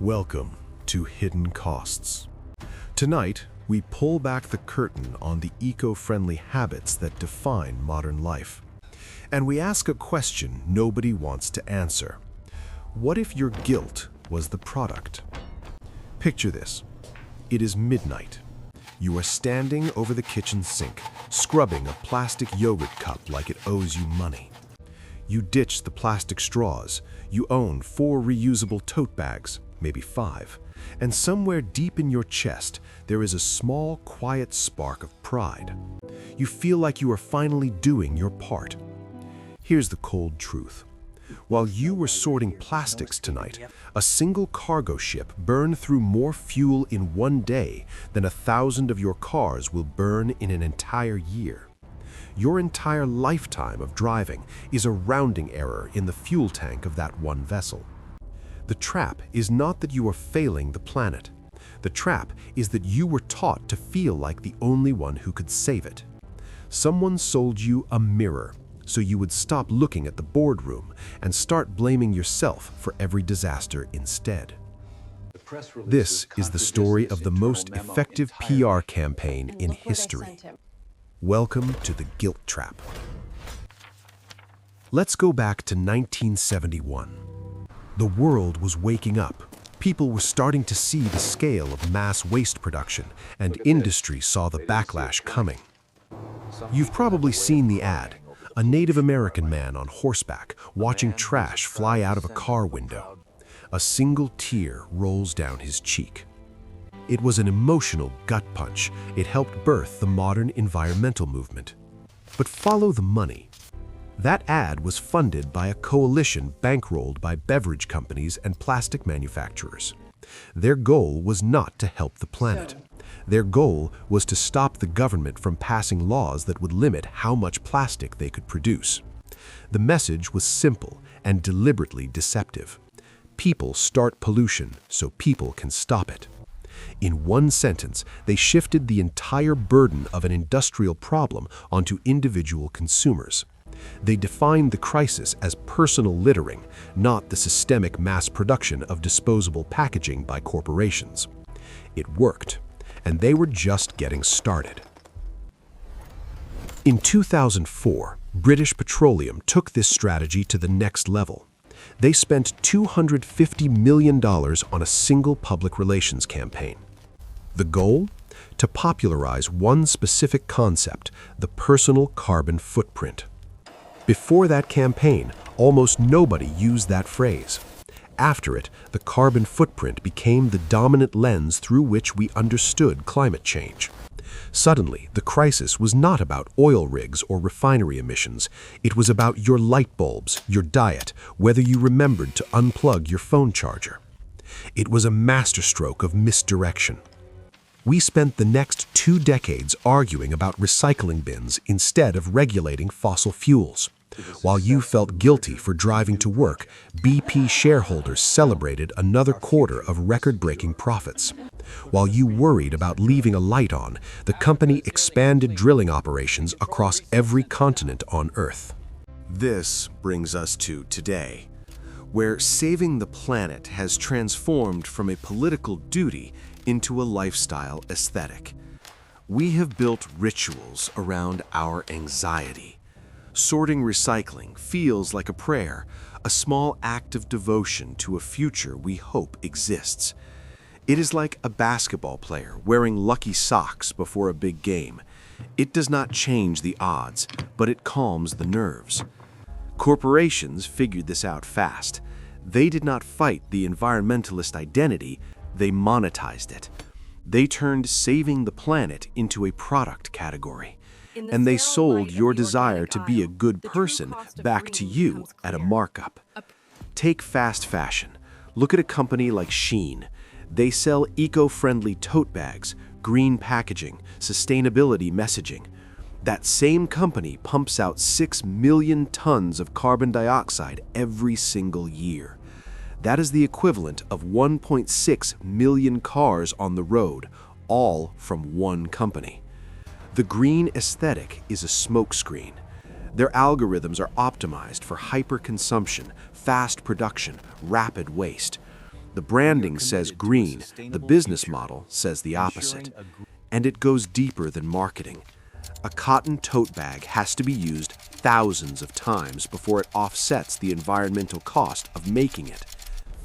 Welcome to Hidden Costs. Tonight, we pull back the curtain on the eco-friendly habits that define modern life. And we ask a question nobody wants to answer. What if your guilt was the product? Picture this. It is midnight. You are standing over the kitchen sink, scrubbing a plastic yogurt cup like it owes you money. You ditch the plastic straws. You own 4 reusable tote bags, maybe 5. And somewhere deep in your chest, there is a small, quiet spark of pride. You feel like you are finally doing your part. Here's the cold truth. While you were sorting plastics tonight, a single cargo ship burned through more fuel in one day than 1,000 of your cars will burn in an entire year. Your entire lifetime of driving is a rounding error in the fuel tank of that one vessel. The trap is not that you are failing the planet. The trap is that you were taught to feel like the only one who could save it. Someone sold you a mirror, so you would stop looking at the boardroom and start blaming yourself for every disaster instead. This is the story of the most effective PR campaign in history. Welcome to the guilt trap. Let's go back to 1971. The world was waking up. People were starting to see the scale of mass waste production, and industry saw the backlash coming. You've probably seen the ad. A Native American man on horseback watching trash fly out of a car window. A single tear rolls down his cheek. It was an emotional gut punch. It helped birth the modern environmental movement. But follow the money. That ad was funded by a coalition bankrolled by beverage companies and plastic manufacturers. Their goal was not to help the planet. Their goal was to stop the government from passing laws that would limit how much plastic they could produce. The message was simple and deliberately deceptive. People start pollution so people can stop it. In one sentence, they shifted the entire burden of an industrial problem onto individual consumers. They defined the crisis as personal littering, not the systemic mass production of disposable packaging by corporations. It worked, and they were just getting started. In 2004, British Petroleum took this strategy to the next level. They spent $250 million on a single public relations campaign. The goal? To popularize one specific concept, the personal carbon footprint. Before that campaign, almost nobody used that phrase. After it, the carbon footprint became the dominant lens through which we understood climate change. Suddenly, the crisis was not about oil rigs or refinery emissions. It was about your light bulbs, your diet, whether you remembered to unplug your phone charger. It was a masterstroke of misdirection. We spent the next 2 decades arguing about recycling bins instead of regulating fossil fuels. While you felt guilty for driving to work, BP shareholders celebrated another quarter of record-breaking profits. While you worried about leaving a light on, the company expanded drilling operations across every continent on Earth. This brings us to today, where saving the planet has transformed from a political duty into a lifestyle aesthetic. We have built rituals around our anxiety. Sorting recycling feels like a prayer, a small act of devotion to a future we hope exists. It is like a basketball player wearing lucky socks before a big game. It does not change the odds, but it calms the nerves. Corporations figured this out fast. They did not fight the environmentalist identity, they monetized it. They turned saving the planet into a product category. And they sold your desire to be a good person back to you at a markup. Take fast fashion. Look at a company like Shein. They sell eco-friendly tote bags, green packaging, sustainability messaging. That same company pumps out 6 million tons of carbon dioxide every single year. That is the equivalent of 1.6 million cars on the road, all from one company. The green aesthetic is a smokescreen. Their algorithms are optimized for hyper-consumption, fast production, rapid waste. The branding says green, the business model says the opposite. And it goes deeper than marketing. A cotton tote bag has to be used thousands of times before it offsets the environmental cost of making it.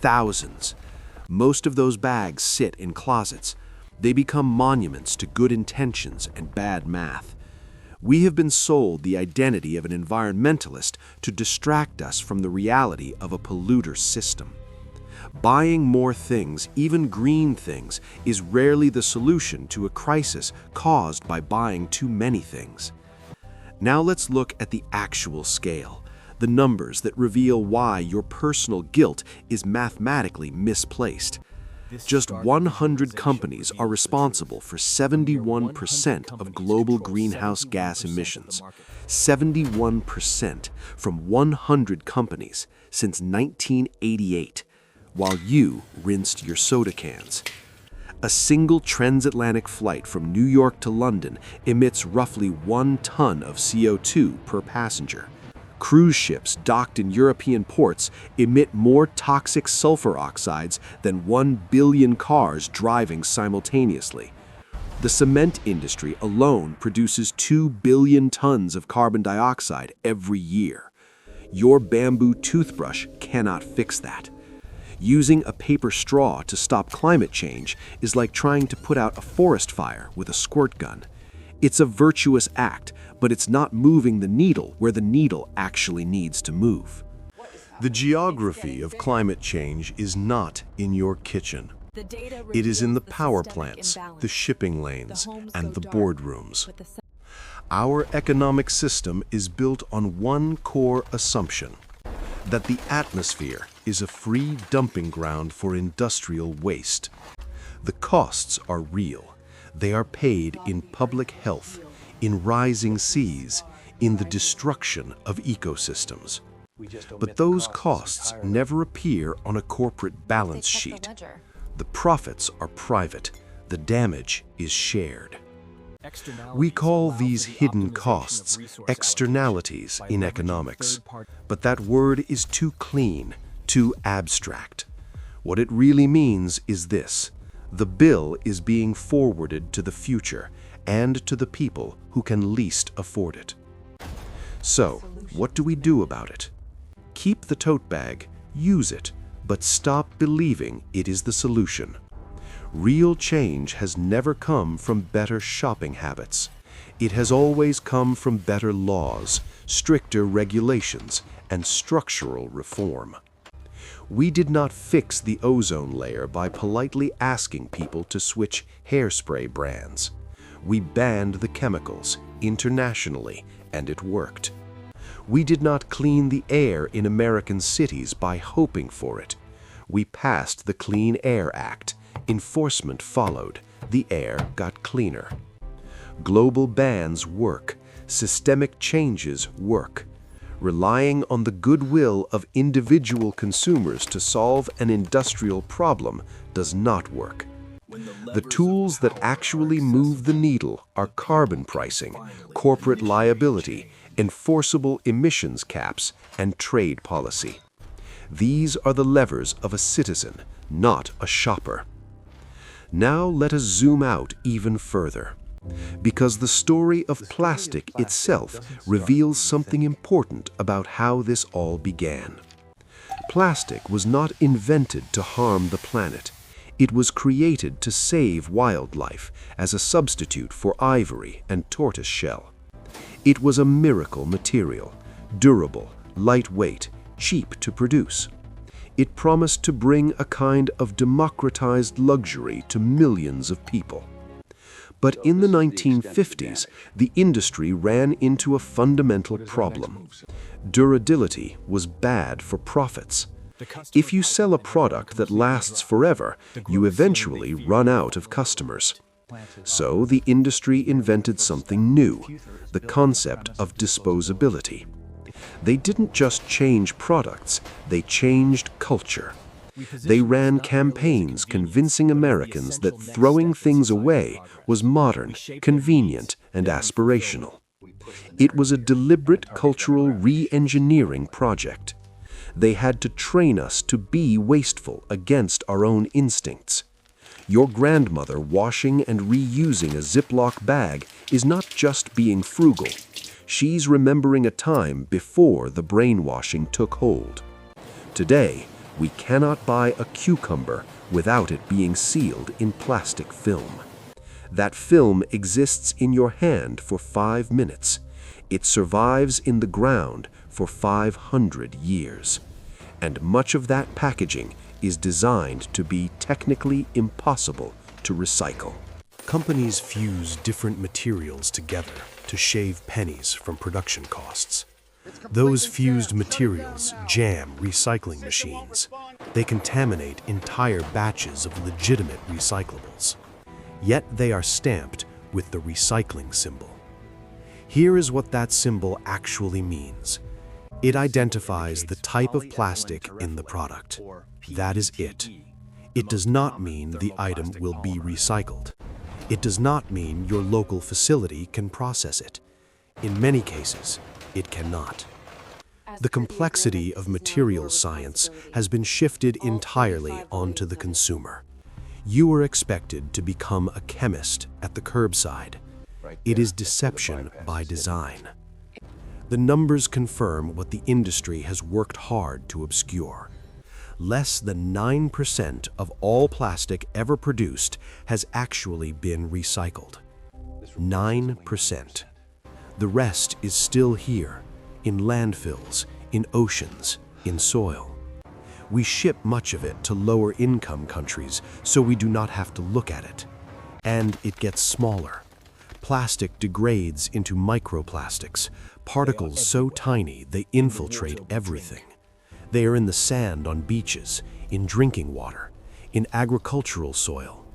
Thousands. Most of those bags sit in closets. They become monuments to good intentions and bad math. We have been sold the identity of an environmentalist to distract us from the reality of a polluter system. Buying more things, even green things, is rarely the solution to a crisis caused by buying too many things. Now let's look at the actual scale, the numbers that reveal why your personal guilt is mathematically misplaced. Just 100 companies are responsible for 71% of global greenhouse gas emissions. 71% from 100 companies since 1988, while you rinsed your soda cans. A single transatlantic flight from New York to London emits roughly 1 ton of CO2 per passenger. Cruise ships docked in European ports emit more toxic sulfur oxides than 1 billion cars driving simultaneously. The cement industry alone produces 2 billion tons of carbon dioxide every year. Your bamboo toothbrush cannot fix that. Using a paper straw to stop climate change is like trying to put out a forest fire with a squirt gun. It's a virtuous act, but it's not moving the needle where the needle actually needs to move. The geography of climate change is not in your kitchen. It is in the power plants, the shipping lanes, and the boardrooms. Our economic system is built on one core assumption: that the atmosphere is a free dumping ground for industrial waste. The costs are real. They are paid in public health, in rising seas, in the destruction of ecosystems. But those costs never appear on a corporate balance sheet. The profits are private. The damage is shared. We call these hidden costs externalities in economics, but that word is too clean, too abstract. What it really means is this: the bill is being forwarded to the future and to the people who can least afford it. So, what do we do about it? Keep the tote bag, use it, but stop believing it is the solution. Real change has never come from better shopping habits. It has always come from better laws, stricter regulations, and structural reform. We did not fix the ozone layer by politely asking people to switch hairspray brands. We banned the chemicals internationally, and it worked. We did not clean the air in American cities by hoping for it. We passed the Clean Air Act. Enforcement followed. The air got cleaner. Global bans work. Systemic changes work. Relying on the goodwill of individual consumers to solve an industrial problem does not work. The tools that actually move the needle are carbon pricing, corporate liability, enforceable emissions caps, and trade policy. These are the levers of a citizen, not a shopper. Now let us zoom out even further, because the story of plastic itself reveals something important about how this all began. Plastic was not invented to harm the planet. It was created to save wildlife as a substitute for ivory and tortoise shell. It was a miracle material, durable, lightweight, cheap to produce. It promised to bring a kind of democratized luxury to millions of people. But in the 1950s, the industry ran into a fundamental problem. Durability was bad for profits. If you sell a product that lasts forever, you eventually run out of customers. So the industry invented something new, the concept of disposability. They didn't just change products, they changed culture. They ran campaigns convincing Americans that throwing things away was modern, convenient, and aspirational. It was a deliberate cultural re-engineering project. They had to train us to be wasteful against our own instincts. Your grandmother washing and reusing a Ziploc bag is not just being frugal. She's remembering a time before the brainwashing took hold. Today, we cannot buy a cucumber without it being sealed in plastic film. That film exists in your hand for 5 minutes. It survives in the ground for 500 years. And much of that packaging is designed to be technically impossible to recycle. Companies fuse different materials together to shave pennies from production costs. Those fused materials jam recycling machines. They contaminate entire batches of legitimate recyclables. Yet they are stamped with the recycling symbol. Here is what that symbol actually means. It identifies the type of plastic in the product. That is it. It does not mean the item will be recycled. It does not mean your local facility can process it. In many cases, it cannot. The complexity of materials science has been shifted entirely onto the consumer. You are expected to become a chemist at the curbside. It is deception by design. The numbers confirm what the industry has worked hard to obscure. Less than 9% of all plastic ever produced has actually been recycled. 9%. The rest is still here, in landfills, in oceans, in soil. We ship much of it to lower-income countries so we do not have to look at it. And it gets smaller. Plastic degrades into microplastics, particles so tiny they infiltrate everything. They are in the sand on beaches, in drinking water, in agricultural soil,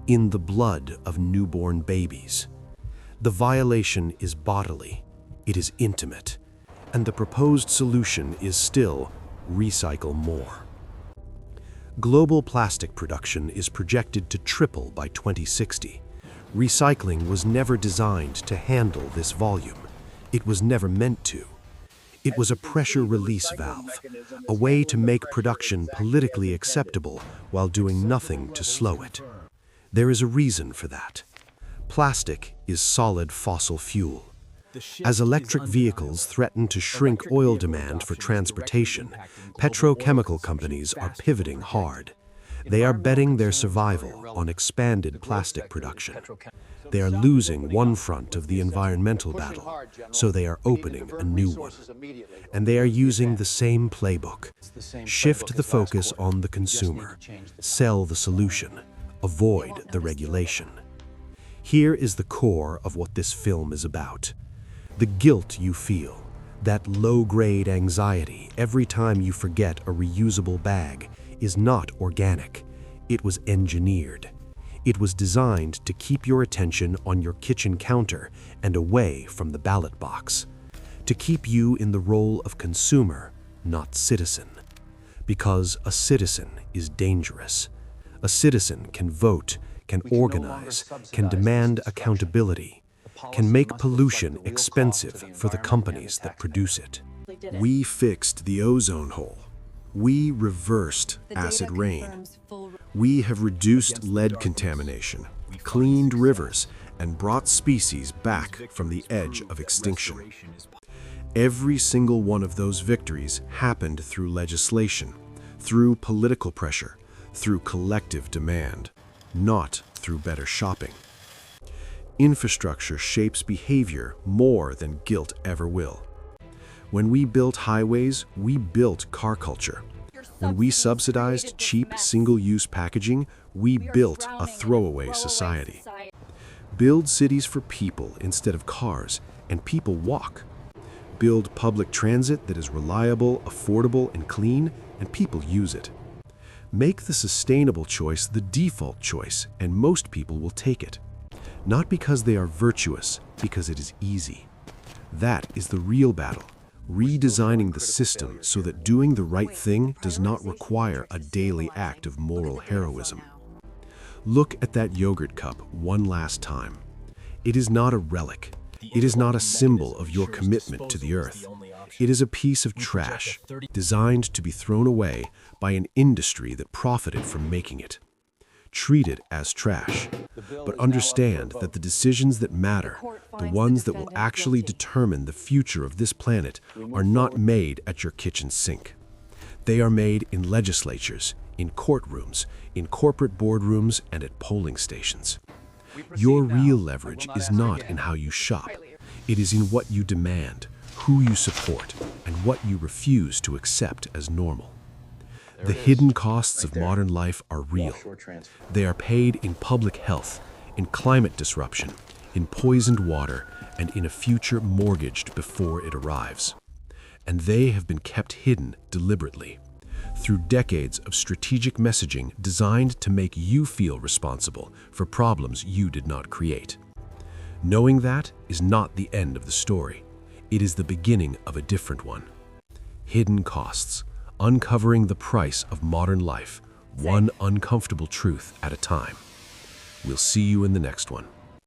in the blood of newborn babies. The violation is bodily, it is intimate, and the proposed solution is still recycle more. Global plastic production is projected to triple by 2060. Recycling was never designed to handle this volume. It was never meant to. It was a pressure release valve, a way to make production politically acceptable while doing nothing to slow it. There is a reason for that. Plastic is solid fossil fuel. As electric vehicles threaten to shrink oil demand for transportation, petrochemical companies are pivoting hard. They are betting their survival on expanded plastic production. They are losing one front of the environmental battle, so they are opening a new one. And they are using the same playbook. Shift the focus on the consumer. Sell the solution. Avoid the regulation. Here is the core of what this film is about. The guilt you feel, that low-grade anxiety every time you forget a reusable bag, is not organic. It was engineered. It was designed to keep your attention on your kitchen counter and away from the ballot box. To keep you in the role of consumer, not citizen. Because a citizen is dangerous. A citizen can vote, can organize, can demand accountability, can make pollution expensive for the companies that produce it. We fixed the ozone hole. We reversed acid rain. We have reduced lead contamination, cleaned rivers, and brought species back from the edge of extinction. Every single one of those victories happened through legislation, through political pressure, through collective demand, not through better shopping. Infrastructure shapes behavior more than guilt ever will. When we built highways, we built car culture. When we subsidized cheap single-use packaging, we built a throwaway society. Build cities for people instead of cars, and people walk. Build public transit that is reliable, affordable, and clean, and people use it. Make the sustainable choice the default choice, and most people will take it. Not because they are virtuous, because it is easy. That is the real battle. Redesigning the system so that doing the right thing does not require a daily act of moral heroism. Look at that yogurt cup one last time. It is not a relic. It is not a symbol of your commitment to the earth. It is a piece of trash designed to be thrown away by an industry that profited from making it. Treat it as trash, but understand that the decisions that matter, the ones that will actually determine the future of this planet, are not made at your kitchen sink. They are made in legislatures, in courtrooms, in corporate boardrooms, and at polling stations. Your real leverage is not in how you shop. It is in what you demand, who you support, and what you refuse to accept as normal. The hidden costs of modern life are real. They are paid in public health, in climate disruption, in poisoned water, and in a future mortgaged before it arrives. And they have been kept hidden deliberately, through decades of strategic messaging designed to make you feel responsible for problems you did not create. Knowing that is not the end of the story. It is the beginning of a different one. Hidden costs. Uncovering the price of modern life, one uncomfortable truth at a time. We'll see you in the next one.